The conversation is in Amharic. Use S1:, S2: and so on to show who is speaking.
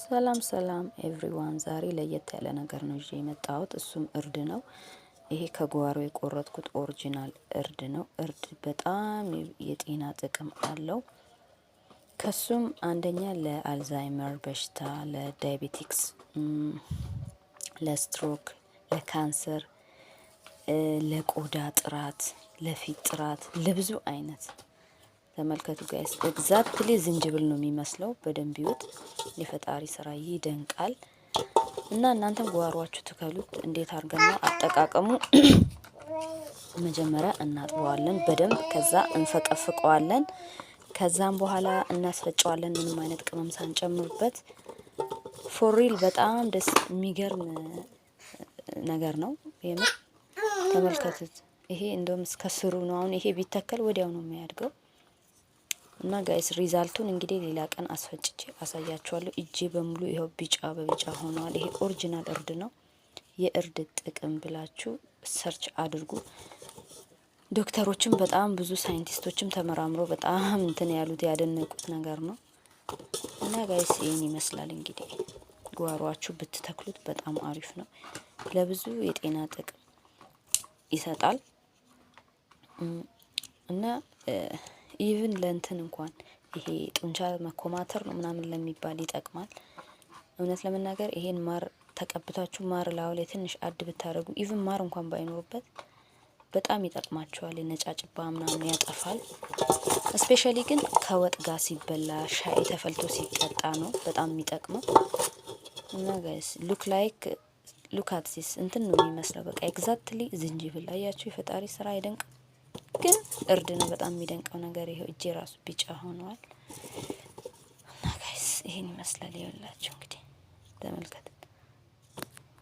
S1: ሰላም ሰላም ኤቭሪዋን፣ ዛሬ ለየት ያለ ነገር ነው ይዤ የመጣሁት። እሱም እርድ ነው። ይሄ ከጓሮ የቆረጥኩት ኦሪጂናል እርድ ነው። እርድ በጣም የጤና ጥቅም አለው። ከሱም አንደኛ ለአልዛይመር በሽታ፣ ለዳያቤቲክስ፣ ለስትሮክ፣ ለካንሰር፣ ለቆዳ ጥራት፣ ለፊት ጥራት፣ ለብዙ አይነት ተመልከቱ ጋይስ። ኤግዛክትሊ ዝንጅብል ነው የሚመስለው። በደንብ ይወጥ። የፈጣሪ ስራ ይደንቃል። እና እናንተም ጓሯችሁ ትከሉት። እንዴት አድርገን ነው አጠቃቀሙ? መጀመሪያ እናጥበዋለን በደንብ፣ ከዛ እንፈቀፍቀዋለን፣ ከዛም በኋላ እናስፈጨዋለን፣ ምንም አይነት ቅመም ሳንጨምርበት። ፎሪል በጣም ደስ የሚገርም ነገር ነው የምር። ተመልከቱት። ይሄ እንደውም እስከ ስሩ ነው። አሁን ይሄ ቢተከል ወዲያው ነው የሚያድገው። እና ጋይስ ሪዛልቱን እንግዲህ ሌላ ቀን አስፈጭቼ አሳያችኋለሁ። እጄ በሙሉ ይኸው ቢጫ በቢጫ ሆኗል። ይሄ ኦሪጂናል እርድ ነው። የእርድ ጥቅም ብላችሁ ሰርች አድርጉ። ዶክተሮችም በጣም ብዙ ሳይንቲስቶችም ተመራምረው በጣም እንትን ያሉት ያደነቁት ነገር ነው። እና ጋይስ ይህን ይመስላል እንግዲህ። ጓሯችሁ ብትተክሉት በጣም አሪፍ ነው። ለብዙ የጤና ጥቅም ይሰጣል። እና ኢቭን ለእንትን እንኳን ይሄ ጡንቻ መኮማተር ነው ምናምን ለሚባል ይጠቅማል። እውነት ለመናገር ይሄን ማር ተቀብታችሁ ማር ላው ላይ ትንሽ አድ ብታደርጉ፣ ኢቭን ማር እንኳን ባይኖርበት በጣም ይጠቅማችኋል። ነጫጭባ ምናምን ያጠፋል። ስፔሻሊ ግን ከወጥ ጋር ሲበላ፣ ሻይ ተፈልቶ ሲጠጣ ነው በጣም የሚጠቅመው። እና ጋይስ ሉክ አት ዚስ እንትን ነው የሚመስለው። በቃ ኤግዛክትሊ ዝንጅብል። አያችሁ? የፈጣሪ ስራ አይደንቅ? ግን እርድ ነው በጣም የሚደንቀው ነገር። ይሄው እጄ ራሱ ቢጫ ሆኗል። እና ጋይስ ይሄን ይመስላል። ይኸውላችሁ እንግዲህ ተመልከቱ።